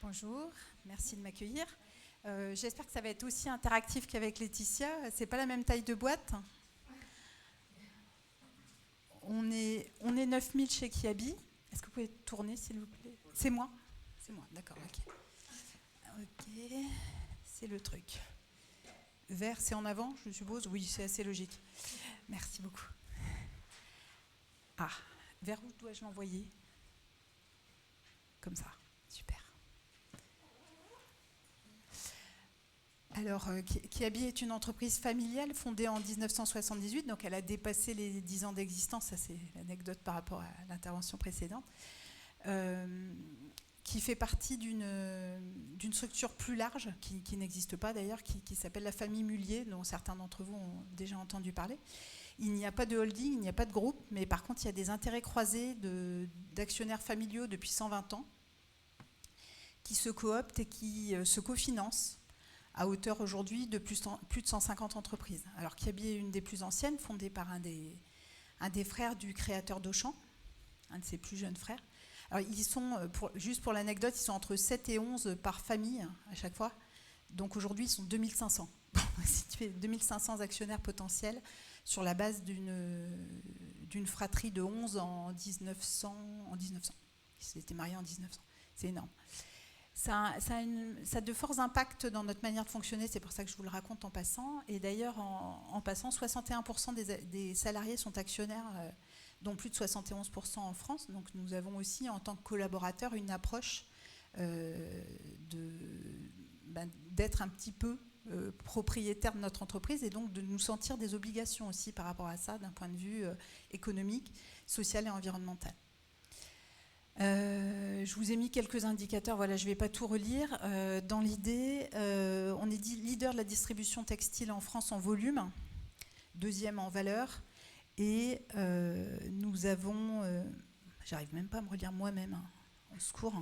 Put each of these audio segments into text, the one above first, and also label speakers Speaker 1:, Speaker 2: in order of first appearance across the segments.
Speaker 1: Bonjour, merci de m'accueillir. J'espère que ça va être aussi interactif qu'avec Laetitia. C'est pas la même taille de boîte. On est 9000 chez Kiabi. Est-ce que vous pouvez tourner, s'il vous plaît? C'est moi. C'est moi, d'accord, ok. Ok, c'est le truc. Vert, c'est en avant, je suppose? Oui, c'est assez logique. Merci beaucoup. Ah, vers où dois-je l'envoyer? Comme ça, super. Alors, Kiabi est une entreprise familiale fondée en 1978, donc elle a dépassé les 10 ans d'existence, ça c'est l'anecdote par rapport à l'intervention précédente, euh, qui fait partie d'une structure plus large, qui n'existe pas d'ailleurs, qui s'appelle la famille Mullier, dont certains d'entre vous ont déjà entendu parler. Il n'y a pas de holding, il n'y a pas de groupe, mais par contre il y a des intérêts croisés d'actionnaires familiaux depuis 120 ans, qui se cooptent et qui se cofinancent à hauteur aujourd'hui de plus de 150 entreprises. Alors Kiabi est une des plus anciennes, fondée par un des frères du créateur d'Auchan, un de ses plus jeunes frères. Alors ils sont, juste pour l'anecdote, ils sont entre 7 et 11 par famille à chaque fois. Donc aujourd'hui, ils sont 2500. Si tu fais 2500 actionnaires potentiels sur la base d'une fratrie de 11 en 1900. Ils s'étaient mariés en 1900. C'est énorme. Ça a de forts impacts dans notre manière de fonctionner, c'est pour ça que je vous le raconte en passant. Et d'ailleurs, en passant, 61% des salariés sont actionnaires, dont plus de 71% en France. Donc nous avons aussi, en tant que collaborateurs, une approche d'être un petit peu propriétaire de notre entreprise et donc de nous sentir des obligations aussi par rapport à ça, d'un point de vue économique, social et environnemental. Je vous ai mis quelques indicateurs, voilà, je ne vais pas tout relire. Dans l'idée, on est leader de la distribution textile en France en volume, deuxième en valeur, et nous avons, j'arrive même pas à me relire moi-même, hein, au secours.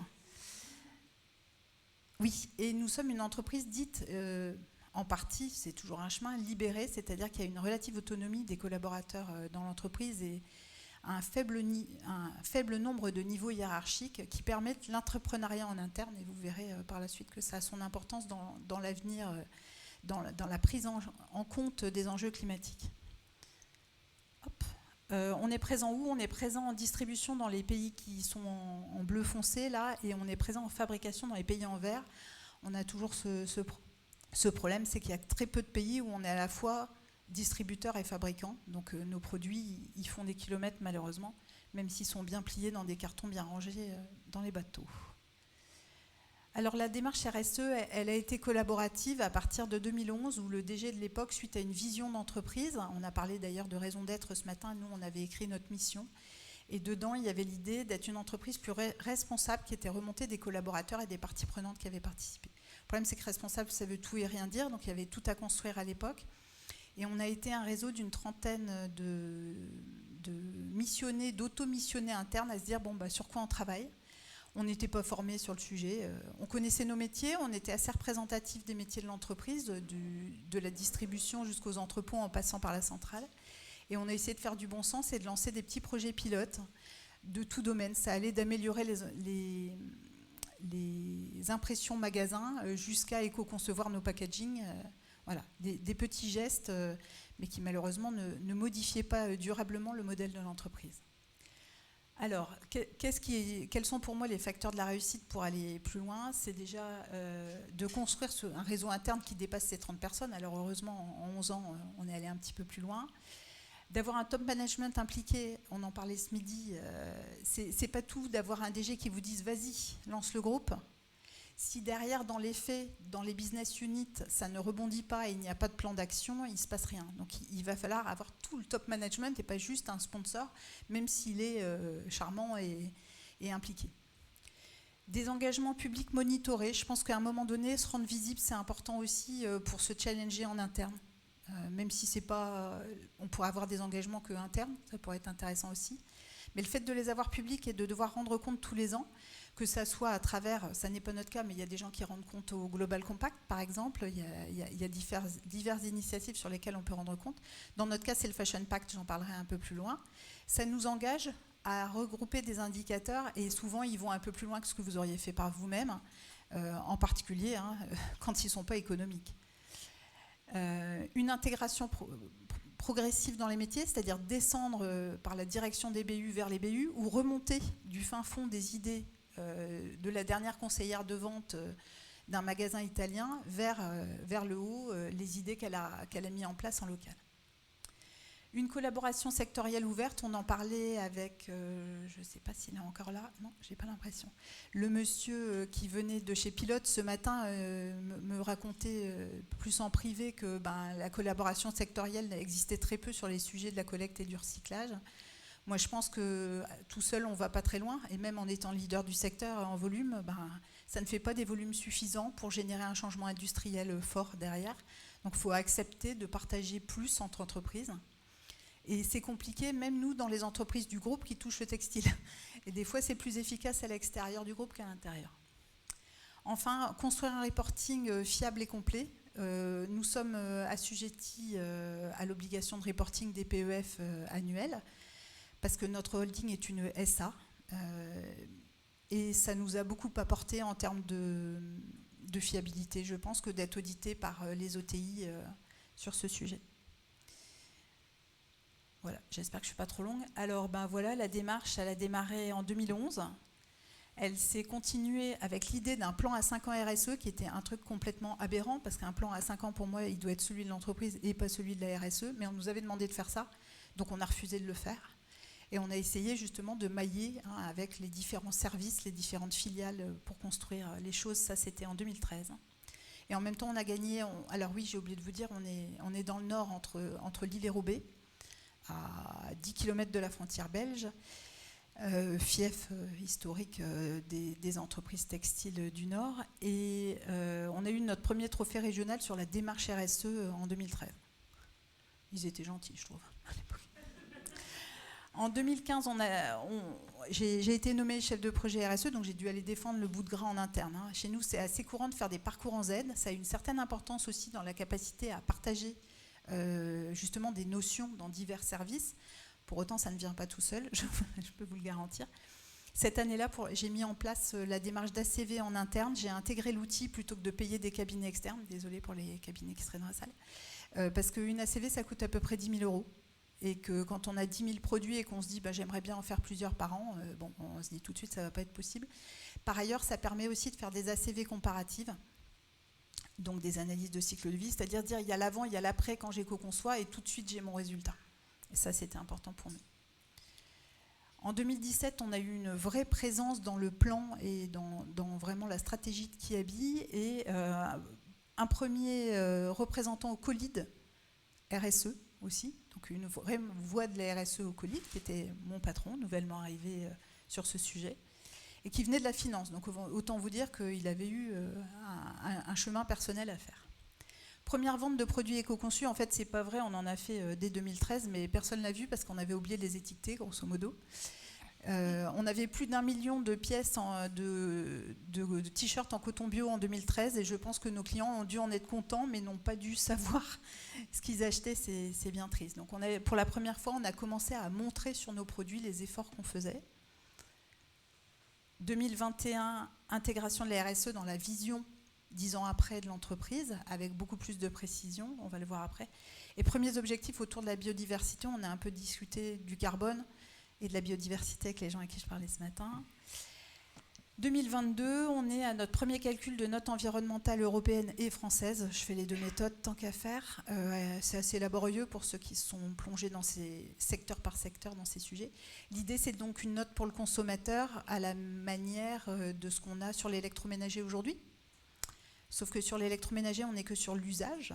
Speaker 1: Oui, et nous sommes une entreprise dite, en partie, c'est toujours un chemin, libérée, c'est-à-dire qu'il y a une relative autonomie des collaborateurs dans l'entreprise et un faible nombre de niveaux hiérarchiques qui permettent l'entrepreneuriat en interne, et vous verrez par la suite que ça a son importance dans l'avenir, dans la prise en compte des enjeux climatiques. Hop. On est présent où? On est présent en distribution dans les pays qui sont en bleu foncé, là, et on est présent en fabrication dans les pays en vert. On a toujours ce problème, c'est qu'il y a très peu de pays où on est à la fois distributeurs et fabricants. Donc nos produits, ils font des kilomètres malheureusement, même s'ils sont bien pliés dans des cartons bien rangés dans les bateaux. Alors la démarche RSE, elle a été collaborative à partir de 2011, où le DG de l'époque, suite à une vision d'entreprise, on a parlé d'ailleurs de raison d'être ce matin, nous on avait écrit notre mission, et dedans il y avait l'idée d'être une entreprise plus responsable qui était remontée des collaborateurs et des parties prenantes qui avaient participé. Le problème c'est que responsable ça veut tout et rien dire, donc il y avait tout à construire à l'époque. Et on a été un réseau d'une trentaine de missionnés, d'auto-missionnés internes à se dire bon, bah, sur quoi on travaille. On n'était pas formés sur le sujet. On connaissait nos métiers, on était assez représentatifs des métiers de l'entreprise, de la distribution jusqu'aux entrepôts en passant par la centrale. Et on a essayé de faire du bon sens et de lancer des petits projets pilotes de tout domaine. Ça allait d'améliorer les impressions magasins jusqu'à éco-concevoir nos packaging. Voilà, des petits gestes, mais qui malheureusement ne modifiaient pas durablement le modèle de l'entreprise. Alors, quels sont pour moi les facteurs de la réussite pour aller plus loin? C'est déjà de construire un réseau interne qui dépasse ces 30 personnes. Alors heureusement, en 11 ans, on est allé un petit peu plus loin. D'avoir un top management impliqué, on en parlait ce midi, c'est pas tout d'avoir un DG qui vous dise « vas-y, lance le groupe ». Si derrière, dans les faits, dans les business units, ça ne rebondit pas et il n'y a pas de plan d'action, il ne se passe rien. Donc il va falloir avoir tout le top management et pas juste un sponsor, même s'il est charmant et impliqué. Des engagements publics monitorés. Je pense qu'à un moment donné, se rendre visible, c'est important aussi pour se challenger en interne. Même si c'est pas, on pourrait avoir des engagements que internes, ça pourrait être intéressant aussi. Mais le fait de les avoir publics et de devoir rendre compte tous les ans, que ça soit à travers, ça n'est pas notre cas, mais il y a des gens qui rendent compte au Global Compact, par exemple, il y a diverses initiatives sur lesquelles on peut rendre compte. Dans notre cas, c'est le Fashion Pact, j'en parlerai un peu plus loin. Ça nous engage à regrouper des indicateurs, et souvent, ils vont un peu plus loin que ce que vous auriez fait par vous-même. en particulier quand ils ne sont pas économiques. Une intégration progressive dans les métiers, c'est-à-dire descendre par la direction des BU vers les BU ou remonter du fin fond des idées de la dernière conseillère de vente d'un magasin italien vers le haut les idées qu'elle a mis en place en local. Une collaboration sectorielle ouverte, on en parlait avec, je ne sais pas s'il est encore là, non, je n'ai pas l'impression. Le monsieur qui venait de chez Pilote ce matin me racontait plus en privé que la collaboration sectorielle existait très peu sur les sujets de la collecte et du recyclage. Moi, je pense que tout seul, on ne va pas très loin, et même en étant leader du secteur en volume, ça ne fait pas des volumes suffisants pour générer un changement industriel fort derrière. Donc, il faut accepter de partager plus entre entreprises. Et c'est compliqué, même nous, dans les entreprises du groupe qui touchent le textile. Et des fois, c'est plus efficace à l'extérieur du groupe qu'à l'intérieur. Enfin, construire un reporting fiable et complet. Nous sommes assujettis à l'obligation de reporting des PEF annuels, parce que notre holding est une SA. Et ça nous a beaucoup apporté en termes de fiabilité, je pense, que d'être audité par les OTI sur ce sujet. Voilà, j'espère que je ne suis pas trop longue. Alors, voilà, la démarche, elle a démarré en 2011. Elle s'est continuée avec l'idée d'un plan à 5 ans RSE, qui était un truc complètement aberrant, parce qu'un plan à 5 ans, pour moi, il doit être celui de l'entreprise et pas celui de la RSE. Mais on nous avait demandé de faire ça, donc on a refusé de le faire. Et on a essayé justement de mailler avec les différents services, les différentes filiales pour construire les choses. Ça, c'était en 2013. Et en même temps, on a gagné... alors oui, j'ai oublié de vous dire, on est dans le nord, entre Lille et Roubaix, à 10 km de la frontière belge, fief historique des entreprises textiles du Nord. Et on a eu notre premier trophée régional sur la démarche RSE en 2013. Ils étaient gentils, je trouve, à l'époque. En 2015, j'ai été nommée chef de projet RSE, donc j'ai dû aller défendre le bout de gras en interne. Chez nous, c'est assez courant de faire des parcours en Z. Ça a une certaine importance aussi dans la capacité à partager justement des notions dans divers services. Pour autant, ça ne vient pas tout seul, je peux vous le garantir. Cette année-là, j'ai mis en place la démarche d'ACV en interne. J'ai intégré l'outil plutôt que de payer des cabinets externes. Désolée pour les cabinets qui seraient dans la salle. Parce qu'une ACV, ça coûte à peu près 10 000 €. Et que quand on a 10 000 produits et qu'on se dit j'aimerais bien en faire plusieurs par an, on se dit tout de suite ça ne va pas être possible. Par ailleurs, ça permet aussi de faire des ACV comparatives, donc des analyses de cycle de vie, c'est-à-dire dire il y a l'avant, il y a l'après quand j'éco-conçois et tout de suite j'ai mon résultat. Et ça, c'était important pour nous. En 2017, on a eu une vraie présence dans le plan et dans vraiment la stratégie de Kiabi et un premier représentant au COLID, RSE aussi, donc une vraie voix de la RSE au COLID, qui était mon patron, nouvellement arrivé sur ce sujet, et qui venait de la finance. Donc autant vous dire qu'il avait eu un chemin personnel à faire. Première vente de produits éco-conçus, en fait, c'est pas vrai, on en a fait dès 2013, mais personne ne l'a vu parce qu'on avait oublié de les étiqueter, grosso modo. On avait plus d'1 million de pièces de t-shirts en coton bio en 2013 et je pense que nos clients ont dû en être contents mais n'ont pas dû savoir ce qu'ils achetaient, c'est bien triste. Donc pour la première fois, on a commencé à montrer sur nos produits les efforts qu'on faisait. 2021, intégration de la RSE dans la vision 10 ans après de l'entreprise, avec beaucoup plus de précision, on va le voir après. Et premiers objectifs autour de la biodiversité, on a un peu discuté du carbone et de la biodiversité avec les gens avec qui je parlais ce matin. 2022, on est à notre premier calcul de note environnementale européenne et française. Je fais les deux méthodes tant qu'à faire. C'est assez laborieux pour ceux qui sont plongés dans ces secteur par secteur dans ces sujets. L'idée, c'est donc une note pour le consommateur à la manière de ce qu'on a sur l'électroménager aujourd'hui. Sauf que sur l'électroménager, on n'est que sur l'usage.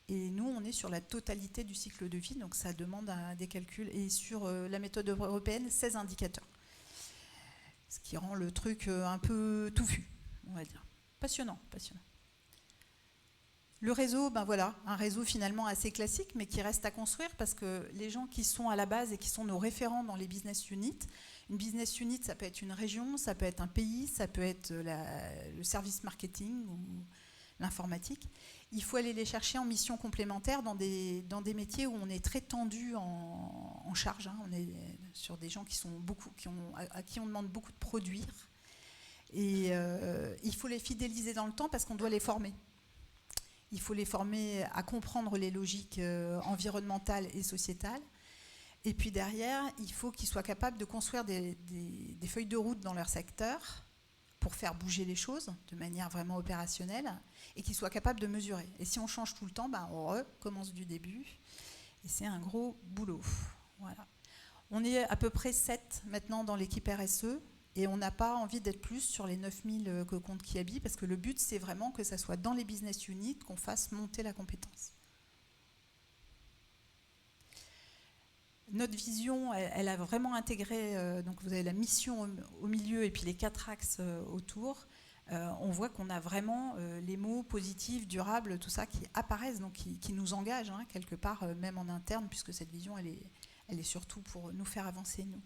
Speaker 1: Et nous, on est sur la totalité du cycle de vie, donc ça demande des calculs. Et sur la méthode européenne, 16 indicateurs. Ce qui rend le truc un peu touffu, on va dire. Passionnant, passionnant. Le réseau, voilà, un réseau finalement assez classique, mais qui reste à construire parce que les gens qui sont à la base et qui sont nos référents dans les business units, une business unit, ça peut être une région, ça peut être un pays, ça peut être le service marketing ou l'informatique. Il faut aller les chercher en mission complémentaire dans des métiers où on est très tendu en charge. On est sur des gens à qui on demande beaucoup de produire. Et il faut les fidéliser dans le temps parce qu'on doit les former. Il faut les former à comprendre les logiques environnementales et sociétales. Et puis derrière, il faut qu'ils soient capables de construire des feuilles de route dans leur secteur pour faire bouger les choses de manière vraiment opérationnelle et qu'ils soient capables de mesurer. Et si on change tout le temps, on recommence du début. Et c'est un gros boulot. Voilà. On est à peu près 7 maintenant dans l'équipe RSE et on n'a pas envie d'être plus sur les 9000 que compte Kiabi parce que le but, c'est vraiment que ça soit dans les business units qu'on fasse monter la compétence. Notre vision, elle a vraiment intégré, donc vous avez la mission au milieu et puis les 4 axes autour. On voit qu'on a vraiment les mots positifs, durables, tout ça qui apparaissent, donc qui nous engagent quelque part, même en interne, puisque cette vision, elle est surtout pour nous faire avancer, nous.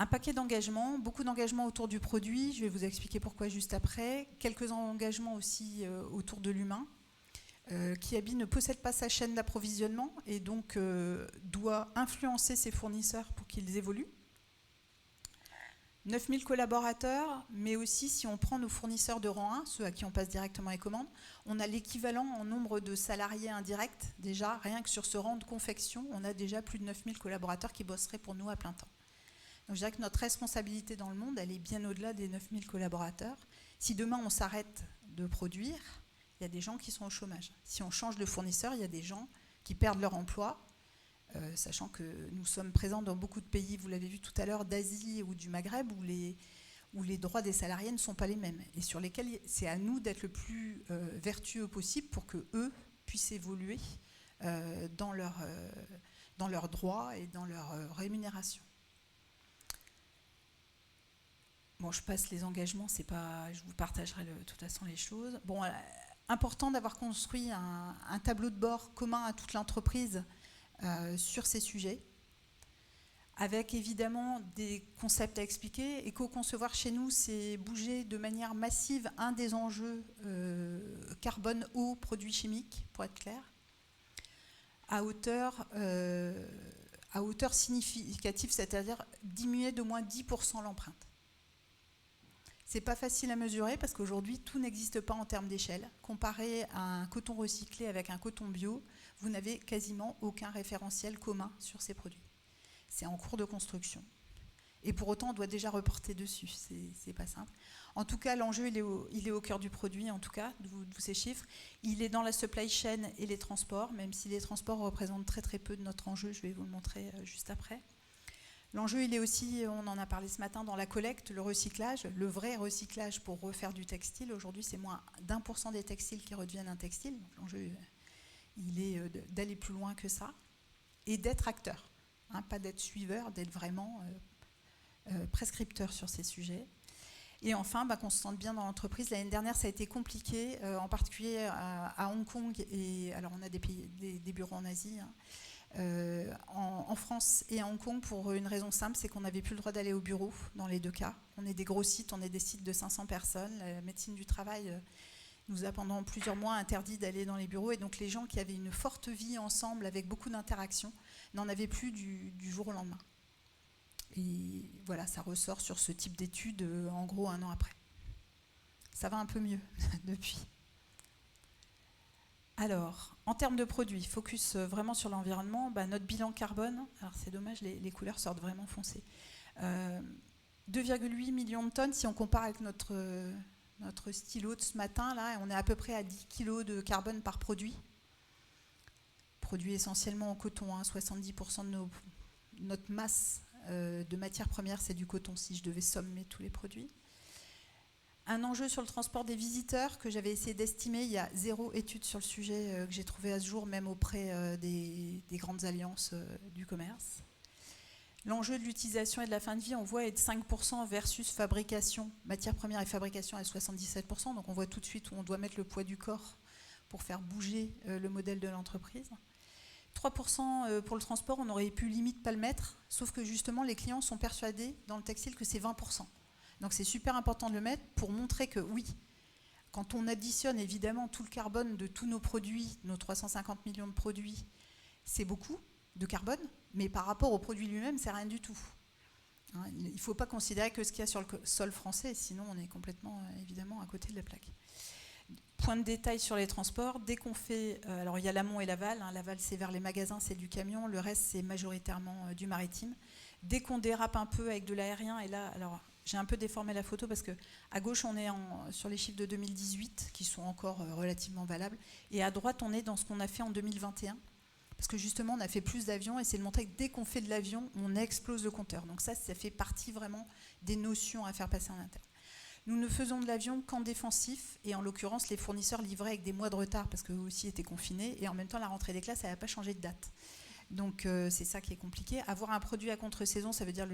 Speaker 1: Un paquet d'engagements, beaucoup d'engagements autour du produit, je vais vous expliquer pourquoi juste après. Quelques engagements aussi autour de l'humain. Kiabi ne possède pas sa chaîne d'approvisionnement et donc doit influencer ses fournisseurs pour qu'ils évoluent. 9000 collaborateurs, mais aussi si on prend nos fournisseurs de rang 1, ceux à qui on passe directement les commandes, on a l'équivalent en nombre de salariés indirects. Déjà, rien que sur ce rang de confection, on a déjà plus de 9000 collaborateurs qui bosseraient pour nous à plein temps. Donc je dirais que notre responsabilité dans le monde, elle est bien au-delà des 9000 collaborateurs. Si demain on s'arrête de produire, il y a des gens qui sont au chômage. Si on change de fournisseur, il y a des gens qui perdent leur emploi, sachant que nous sommes présents dans beaucoup de pays, vous l'avez vu tout à l'heure, d'Asie ou du Maghreb, où les droits des salariés ne sont pas les mêmes, et sur lesquels c'est à nous d'être le plus vertueux possible pour qu'eux puissent évoluer dans leurs droits et dans leur rémunération. Bon, je passe les engagements, c'est pas, je vous partagerai de toute façon les choses. Bon, important d'avoir construit un tableau de bord commun à toute l'entreprise sur ces sujets, avec évidemment des concepts à expliquer. Et co-concevoir chez nous, c'est bouger de manière massive un des enjeux carbone, eau, produits chimiques, pour être clair, à hauteur significative, c'est-à-dire diminuer d'au moins 10% l'empreinte. C'est pas facile à mesurer parce qu'aujourd'hui, tout n'existe pas en termes d'échelle. Comparé à un coton recyclé avec un coton bio, vous n'avez quasiment aucun référentiel commun sur ces produits. C'est en cours de construction. Et pour autant, on doit déjà reporter dessus. C'est pas simple. En tout cas, l'enjeu, il est au cœur du produit, en tout cas, de ces chiffres. Il est dans la supply chain et les transports, même si les transports représentent très très peu de notre enjeu. Je vais vous le montrer juste après. L'enjeu, il est aussi, on en a parlé ce matin, dans la collecte, le recyclage, le vrai recyclage pour refaire du textile. Aujourd'hui, c'est moins d'1% des textiles qui redeviennent un textile. Donc, l'enjeu, il est d'aller plus loin que ça et d'être acteur. Pas d'être suiveur, d'être vraiment prescripteur sur ces sujets. Et enfin, qu'on se sente bien dans l'entreprise. L'année dernière, ça a été compliqué, en particulier à Hong Kong. Et alors, on a des bureaux en Asie, en France et à Hong Kong pour une raison simple, c'est qu'on n'avait plus le droit d'aller au bureau dans les deux cas. On est des gros sites, on est des sites de 500 personnes. La médecine du travail nous a pendant plusieurs mois interdit d'aller dans les bureaux et donc les gens qui avaient une forte vie ensemble avec beaucoup d'interactions n'en avaient plus du jour au lendemain. Et voilà, ça ressort sur ce type d'études en gros 1 an après. Ça va un peu mieux depuis. Alors, en termes de produits, focus vraiment sur l'environnement, notre bilan carbone, alors c'est dommage, les couleurs sortent vraiment foncées. 2,8 millions de tonnes, si on compare avec notre stylo de ce matin, là, on est à peu près à 10 kg de carbone par produit. Produit essentiellement en coton, 70% de notre masse de matières premières, c'est du coton, si je devais sommer tous les produits. Un enjeu sur le transport des visiteurs que j'avais essayé d'estimer. Il y a 0 étude sur le sujet que j'ai trouvé à ce jour, même auprès des grandes alliances du commerce. L'enjeu de l'utilisation et de la fin de vie, on voit, est de 5% versus fabrication, matière première et fabrication à 77%. Donc on voit tout de suite où on doit mettre le poids du corps pour faire bouger le modèle de l'entreprise. 3% pour le transport, on aurait pu limite pas le mettre, sauf que justement les clients sont persuadés dans le textile que c'est 20%. Donc c'est super important de le mettre pour montrer que oui, quand on additionne évidemment tout le carbone de tous nos produits, nos 350 millions de produits, c'est beaucoup de carbone, mais par rapport au produit lui-même, c'est rien du tout. Hein, il ne faut pas considérer que ce qu'il y a sur le sol français, sinon on est complètement, évidemment, à côté de la plaque. Point de détail sur les transports, dès qu'on fait... alors il y a l'amont et l'aval, hein, l'aval c'est vers les magasins, c'est du camion, le reste c'est majoritairement du maritime. Dès qu'on dérape un peu avec de l'aérien, et là, alors j'ai un peu déformé la photo parce que à gauche on est sur les chiffres de 2018 qui sont encore relativement valables, et à droite on est dans ce qu'on a fait en 2021, parce que justement on a fait plus d'avions et c'est de montrer que dès qu'on fait de l'avion, on explose le compteur. Donc ça fait partie vraiment des notions à faire passer en interne. Nous ne faisons de l'avion qu'en défensif, et en l'occurrence, les fournisseurs livraient avec des mois de retard parce qu'eux aussi étaient confinés, et en même temps, la rentrée des classes, elle n'a pas changé de date. Donc, c'est ça qui est compliqué. Avoir un produit à contre-saison, ça veut dire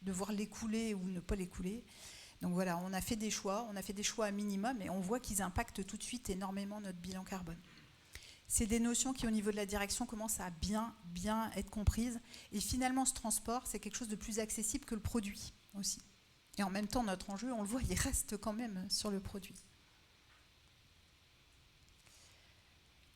Speaker 1: devoir l'écouler ou ne pas l'écouler. Donc voilà, on a fait des choix à minimum, et on voit qu'ils impactent tout de suite énormément notre bilan carbone. C'est des notions qui, au niveau de la direction, commencent à bien être comprises. Et finalement, ce transport, c'est quelque chose de plus accessible que le produit aussi. Et en même temps, notre enjeu, on le voit, il reste quand même sur le produit.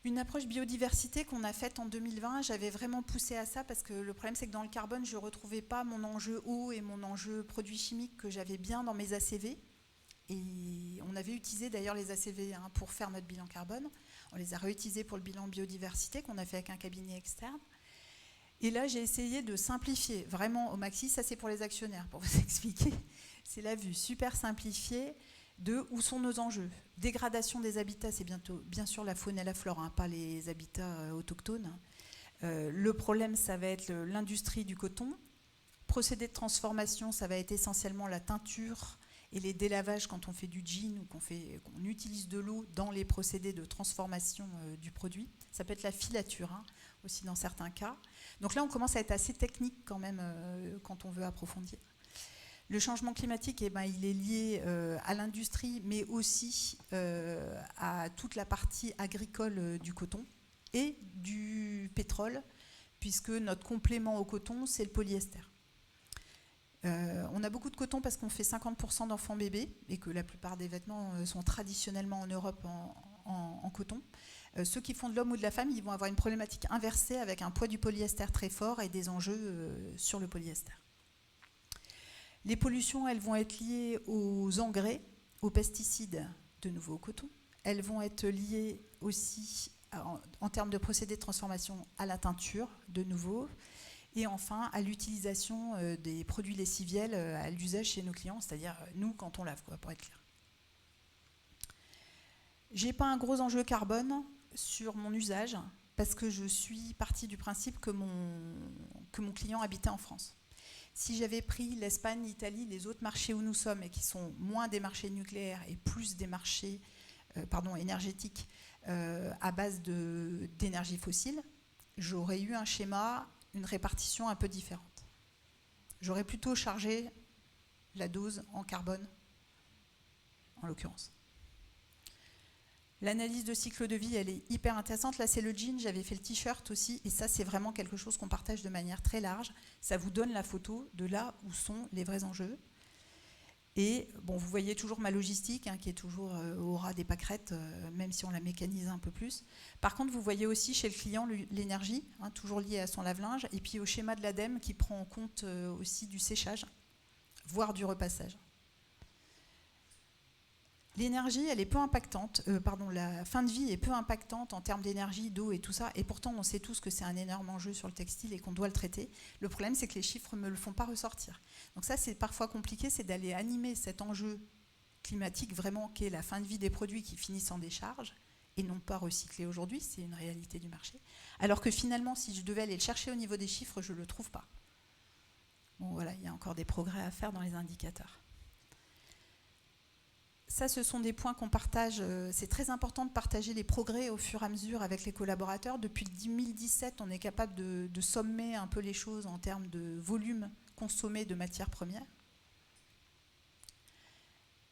Speaker 1: Une approche biodiversité qu'on a faite en 2020, j'avais vraiment poussé à ça parce que le problème, c'est que dans le carbone, je ne retrouvais pas mon enjeu eau et mon enjeu produits chimiques que j'avais bien dans mes ACV. Et on avait utilisé d'ailleurs les ACV pour faire notre bilan carbone. On les a réutilisés pour le bilan biodiversité qu'on a fait avec un cabinet externe. Et là, j'ai essayé de simplifier vraiment au maxi. Ça, c'est pour les actionnaires, pour vous expliquer. C'est la vue super simplifiée de où sont nos enjeux. Dégradation des habitats, c'est bien sûr la faune et la flore, pas les habitats autochtones. Le problème, ça va être l'industrie du coton. Procédé de transformation, ça va être essentiellement la teinture et les délavages quand on fait du jean ou qu'on utilise de l'eau dans les procédés de transformation du produit. Ça peut être la filature aussi dans certains cas. Donc là, on commence à être assez technique quand même quand on veut approfondir. Le changement climatique, il est lié à l'industrie, mais aussi à toute la partie agricole du coton et du pétrole, puisque notre complément au coton, c'est le polyester. On a beaucoup de coton parce qu'on fait 50% d'enfants bébés et que la plupart des vêtements sont traditionnellement en Europe en coton. Ceux qui font de l'homme ou de la femme, ils vont avoir une problématique inversée avec un poids du polyester très fort et des enjeux sur le polyester. Les pollutions, elles vont être liées aux engrais, aux pesticides, de nouveau au coton. Elles vont être liées aussi, en termes de procédés de transformation, à la teinture, de nouveau. Et enfin, à l'utilisation des produits lessiviels à l'usage chez nos clients, c'est-à-dire nous, quand on lave, pour être clair. Je n'ai pas un gros enjeu carbone sur mon usage, parce que je suis partie du principe que mon client habitait en France. Si j'avais pris l'Espagne, l'Italie, les autres marchés où nous sommes, et qui sont moins des marchés nucléaires et plus des marchés énergétiques à base d'énergie fossile, j'aurais eu un schéma, une répartition un peu différente. J'aurais plutôt chargé la dose en carbone, en l'occurrence. L'analyse de cycle de vie, elle est hyper intéressante. Là, c'est le jean, j'avais fait le t-shirt aussi, et ça, c'est vraiment quelque chose qu'on partage de manière très large. Ça vous donne la photo de là où sont les vrais enjeux. Et bon, vous voyez toujours ma logistique, qui est toujours au ras des pâquerettes, même si on la mécanise un peu plus. Par contre, vous voyez aussi chez le client l'énergie, toujours liée à son lave-linge, et puis au schéma de l'ADEME qui prend en compte aussi du séchage, voire du repassage. L'énergie, elle est peu impactante, la fin de vie est peu impactante en termes d'énergie, d'eau et tout ça, et pourtant on sait tous que c'est un énorme enjeu sur le textile et qu'on doit le traiter. Le problème, c'est que les chiffres ne me le font pas ressortir. Donc ça, c'est parfois compliqué, c'est d'aller animer cet enjeu climatique vraiment qui est la fin de vie des produits qui finissent en décharge et non pas recyclés aujourd'hui, c'est une réalité du marché. Alors que finalement, si je devais aller le chercher au niveau des chiffres, je ne le trouve pas. Bon voilà, il y a encore des progrès à faire dans les indicateurs. Ça, ce sont des points qu'on partage. C'est très important de partager les progrès au fur et à mesure avec les collaborateurs. Depuis 2017, on est capable de sommer un peu les choses en termes de volume consommé de matières premières.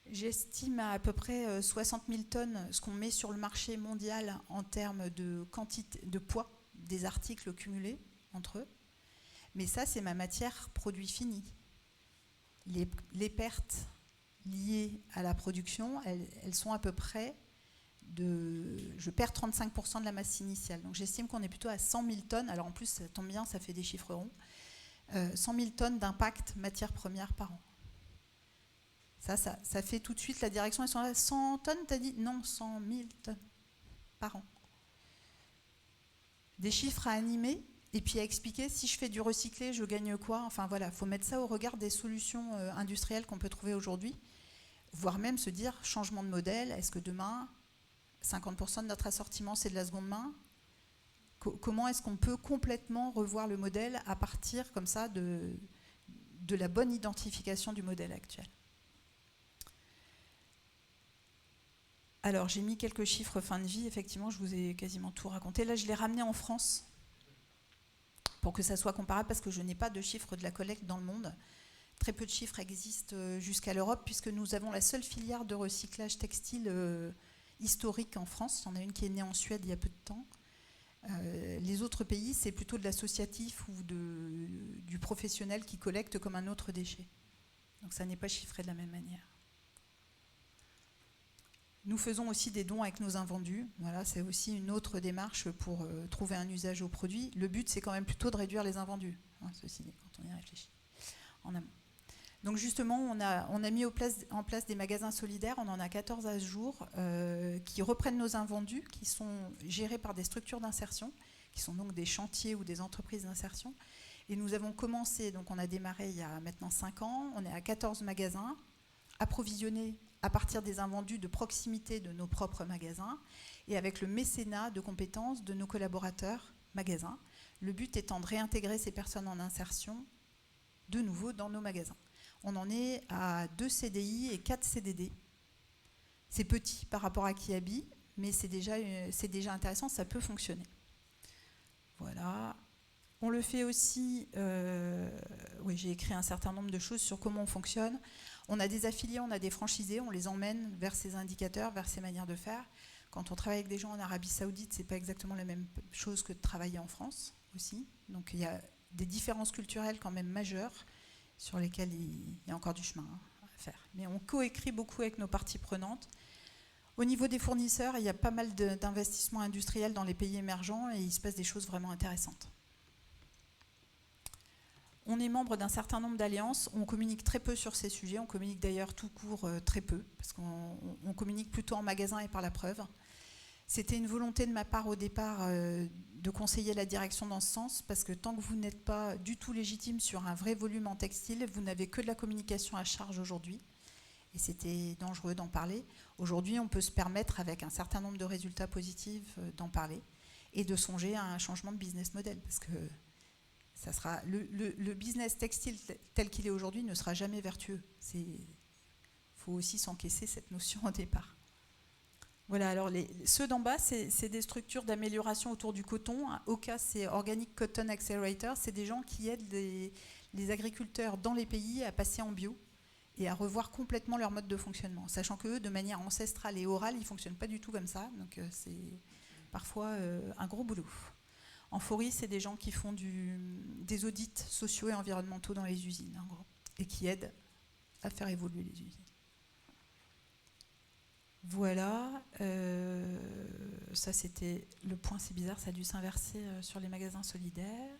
Speaker 1: J'estime à peu près 60 000 tonnes ce qu'on met sur le marché mondial en termes de quantité, de poids des articles cumulés entre eux. Mais ça, c'est ma matière produit fini. Les pertes liées à la production, elles sont à peu près je perds 35% de la masse initiale. Donc j'estime qu'on est plutôt à 100 000 tonnes. Alors en plus, ça tombe bien, ça fait des chiffres ronds. 100 000 tonnes d'impact matières premières par an. Ça fait tout de suite la direction. Ils sont là, 100 tonnes, t'as dit? Non, 100 000 tonnes par an. Des chiffres à animer et puis à expliquer, si je fais du recyclé, je gagne quoi? Enfin voilà, il faut mettre ça au regard des solutions industrielles qu'on peut trouver aujourd'hui, voire même se dire, changement de modèle, est-ce que demain, 50% de notre assortiment, c'est de la seconde main? Comment est-ce qu'on peut complètement revoir le modèle à partir comme ça de la bonne identification du modèle actuel? Alors, j'ai mis quelques chiffres fin de vie. Effectivement, je vous ai quasiment tout raconté. Là, je l'ai ramené en France pour que ça soit comparable, parce que je n'ai pas de chiffres de la collecte dans le monde. Très peu de chiffres existent jusqu'à l'Europe, puisque nous avons la seule filière de recyclage textile historique en France. Il y en a une qui est née en Suède il y a peu de temps. Les autres pays, c'est plutôt de l'associatif ou du professionnel qui collecte comme un autre déchet. Donc, ça n'est pas chiffré de la même manière. Nous faisons aussi des dons avec nos invendus. Voilà, c'est aussi une autre démarche pour trouver un usage au produit. Le but, c'est quand même plutôt de réduire les invendus, ceci dit, quand on y réfléchit en amont. Donc justement, on a mis en place des magasins solidaires. On en a 14 à ce jour qui reprennent nos invendus, qui sont gérés par des structures d'insertion, qui sont donc des chantiers ou des entreprises d'insertion. Et nous avons commencé, donc on a démarré il y a maintenant 5 ans. On est à 14 magasins approvisionnés à partir des invendus de proximité de nos propres magasins et avec le mécénat de compétences de nos collaborateurs magasins. Le but étant de réintégrer ces personnes en insertion de nouveau dans nos magasins. On en est à 2 CDI et 4 CDD. C'est petit par rapport à Kiabi, mais c'est déjà intéressant, ça peut fonctionner. Voilà. On le fait aussi, oui, j'ai écrit un certain nombre de choses sur comment on fonctionne. On a des affiliés, on a des franchisés, on les emmène vers ces indicateurs, vers ces manières de faire. Quand on travaille avec des gens en Arabie Saoudite, c'est pas exactement la même chose que de travailler en France aussi. Donc il y a des différences culturelles quand même majeures sur lesquelles il y a encore du chemin à faire. Mais on coécrit beaucoup avec nos parties prenantes. Au niveau des fournisseurs, il y a pas mal d'investissements industriels dans les pays émergents et il se passe des choses vraiment intéressantes. On est membre d'un certain nombre d'alliances, on communique très peu sur ces sujets, on communique d'ailleurs tout court très peu, parce qu'on communique plutôt en magasin et par la preuve. C'était une volonté de ma part au départ de conseiller la direction dans ce sens, parce que tant que vous n'êtes pas du tout légitime sur un vrai volume en textile, vous n'avez que de la communication à charge aujourd'hui, et c'était dangereux d'en parler. Aujourd'hui, on peut se permettre, avec un certain nombre de résultats positifs, d'en parler, et de songer à un changement de business model, parce que ça sera, le business textile tel qu'il est aujourd'hui ne sera jamais vertueux. Il faut aussi s'encaisser cette notion au départ. Voilà, alors ceux d'en bas, c'est des structures d'amélioration autour du coton. OCA, c'est Organic Cotton Accelerator. C'est des gens qui aident les agriculteurs dans les pays à passer en bio et à revoir complètement leur mode de fonctionnement. Sachant qu'eux, de manière ancestrale et orale, ils ne fonctionnent pas du tout comme ça. Donc c'est parfois un gros boulot. En Faury, c'est des gens qui font des audits sociaux et environnementaux dans les usines, en gros, et qui aident à faire évoluer les usines. Voilà, ça c'était le point, c'est bizarre, ça a dû s'inverser sur les magasins solidaires.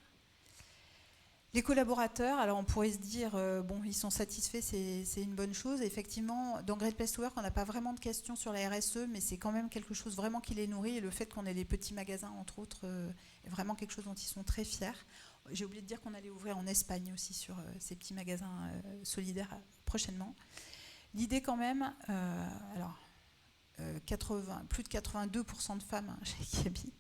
Speaker 1: Les collaborateurs, alors on pourrait se dire, bon, ils sont satisfaits, c'est une bonne chose. Effectivement, dans Great Place to Work, on n'a pas vraiment de questions sur la RSE, mais c'est quand même quelque chose vraiment qui les nourrit. Et le fait qu'on ait les petits magasins, entre autres, est vraiment quelque chose dont ils sont très fiers. J'ai oublié de dire qu'on allait ouvrir en Espagne aussi sur ces petits magasins solidaires prochainement. L'idée quand même, plus de 82% de femmes chez Kiabi.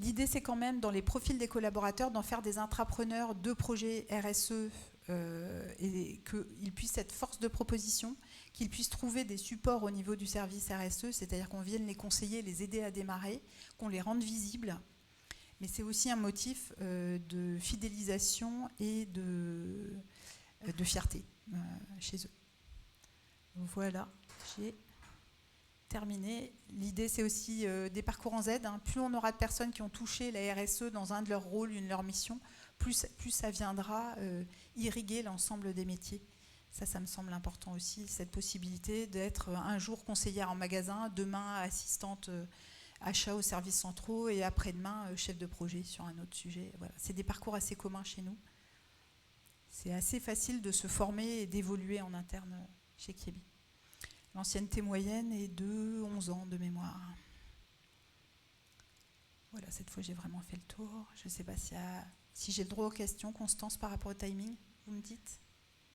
Speaker 1: L'idée, c'est quand même, dans les profils des collaborateurs, d'en faire des intrapreneurs de projets RSE et qu'ils puissent être force de proposition, qu'ils puissent trouver des supports au niveau du service RSE, c'est-à-dire qu'on vienne les conseiller, les aider à démarrer, qu'on les rende visibles. Mais c'est aussi un motif de fidélisation et de fierté chez eux. Voilà, j'ai terminé. L'idée, c'est aussi des parcours en Z. Plus on aura de personnes qui ont touché la RSE dans un de leurs rôles, une de leurs missions, plus ça viendra irriguer l'ensemble des métiers. Ça me semble important aussi, cette possibilité d'être un jour conseillère en magasin, demain assistante achat aux services centraux et après-demain chef de projet sur un autre sujet. Voilà. C'est des parcours assez communs chez nous. c'est assez facile de se former et d'évoluer en interne chez Kiebi. L'ancienneté moyenne est de 11 ans de mémoire. Voilà, cette fois j'ai vraiment fait le tour. Je ne sais pas si j'ai le droit aux questions. Constance, par rapport au timing, vous me dites ?